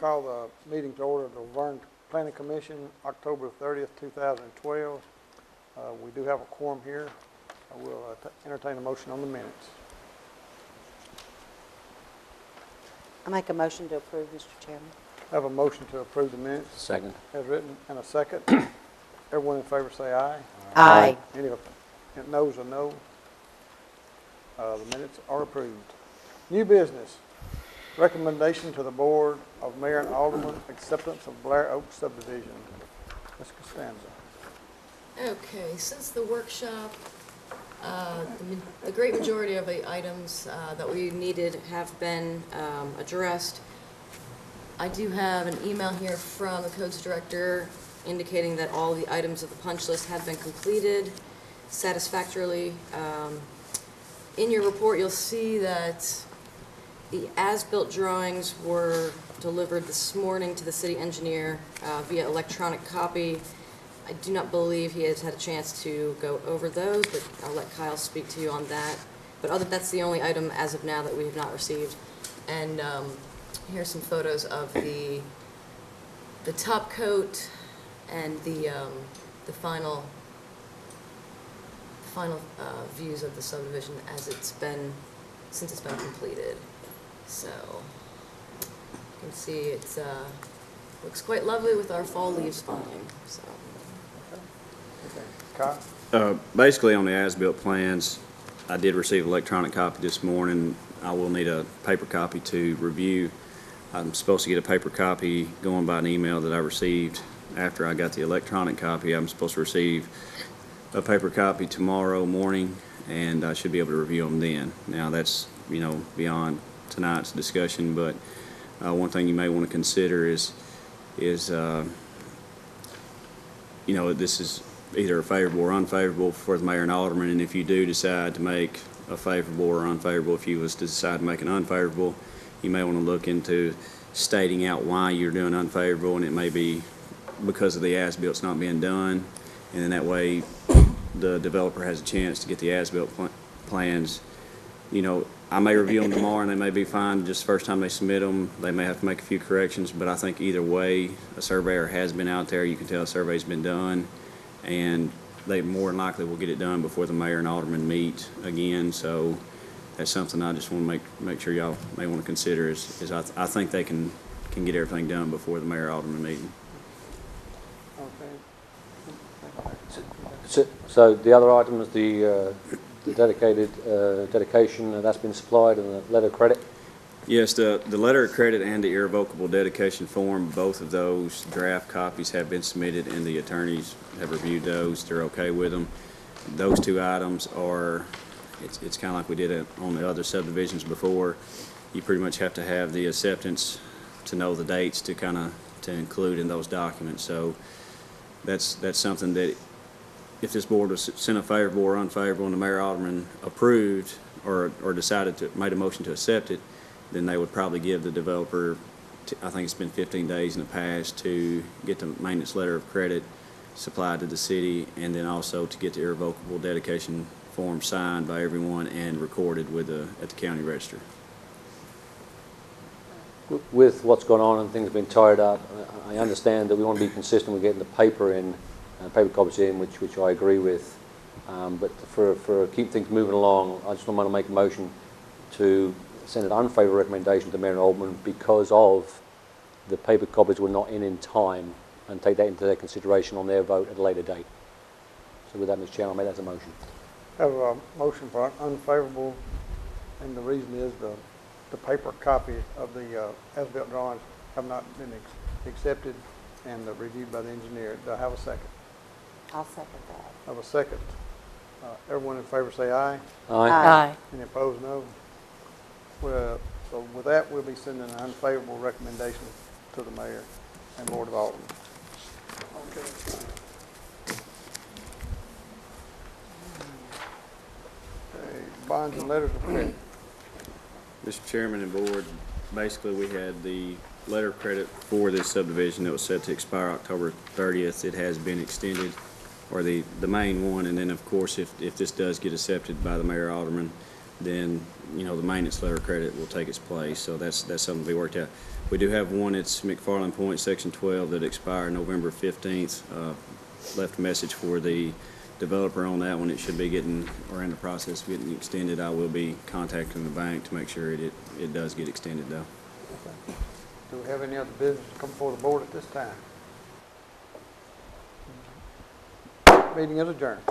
call the meeting to order of the Vergne Planning Commission, October 30th, 2012. We do have a quorum here. I will entertain a motion on the minutes. I make a motion to approve, Mr. Chairman. I have a motion to approve the minutes. Second. As written, and a second. Everyone in favor say aye. Aye. Any noes or no? The minutes are approved. New business. Recommendation to the Board of Mayor and Alderman acceptance of Blair Oak subdivision. Ms. Costanza. Okay, since the workshop, the great majority of the items that we needed have been addressed. I do have an email here from the Codes Director indicating that all the items of the punch list have been completed satisfactorily. In your report, you'll see that the as-built drawings were delivered this morning to the city engineer via electronic copy. I do not believe he has had a chance to go over those, but I'll let Kyle speak to you on that. But that's the only item as of now that we have not received. And here's some photos of the top coat and the final views of the subdivision as since it's been completed. So you can see it's looks quite lovely with our fall leaves falling. So. Okay. Kyle? Basically, on the as-built plans, I did receive an electronic copy this morning. I will need a paper copy to review. I'm supposed to get a paper copy going by an email that I received after I got the electronic copy. I'm supposed to receive a paper copy tomorrow morning, and I should be able to review them then. Now, that's, beyond tonight's discussion, but one thing you may want to consider is this is either a favorable or unfavorable for the mayor and alderman, and if you do decide to make a favorable or unfavorable, if you was to decide to make an unfavorable, you may want to look into stating out why you're doing unfavorable, and it may be because of the as-built's not being done, and then that way the developer has a chance to get the as-built plans. I may review them tomorrow and they may be fine just the first time they submit them. They may have to make a few corrections, but I think either way, a surveyor has been out there. You can tell a survey's been done, and they more than likely will get it done before the mayor and alderman meet again. So that's something I just want to make sure y'all may want to consider is I think they can get everything done before the mayor and alderman meeting. Okay. So the other item is the dedication that's been supplied and the letter of credit? Yes, the letter of credit and the irrevocable dedication form, both of those draft copies have been submitted and the attorneys have reviewed those. They're okay with them. Those two items are, it's kind of like we did it on the other subdivisions before. You pretty much have to have the acceptance to know the dates to include in those documents. So that's something that if this board was sent a favorable or unfavorable and the mayor alderman approved or decided to made a motion to accept it, then they would probably give the developer, I think it's been 15 days in the past, to get the maintenance letter of credit supplied to the city, and then also to get the irrevocable dedication form signed by everyone and recorded at the county register. With what's gone on and things have been tied up, I understand that we want to be consistent with getting the paper in, paper copies in, which I agree with. But for keep things moving along, I just want to make a motion to send an unfavourable recommendation to the Mayor and Alderman because of the paper copies were not in time, and take that into their consideration on their vote at a later date. So with that, Mr. Chairman, I make that as a motion. I have a motion for unfavorable, and the reason is the paper copy of the as-built drawings have not been accepted and reviewed by the engineer. Do I have a second? I'll second that. I have a second. Everyone in favor say aye. Aye. Any opposed, no. Well, so with that, we'll be sending an unfavorable recommendation to the mayor and board of aldermen. Okay. Bonds and letters of credit. Mr. Chairman and board, basically we had the letter of credit for this subdivision that was set to expire October 30th. It has been extended, or the main one, and then of course if this does get accepted by the mayor alderman, then, you know, the maintenance letter of credit will take its place. So that's something to be worked out. We do have one, it's McFarland Point, Section 12, that expired November 15th. Left a message for the developer on that one. It should be getting, or in the process of getting extended. I will be contacting the bank to make sure it does get extended, though. Okay. Do we have any other business to come before the board at this time? Meeting is adjourned.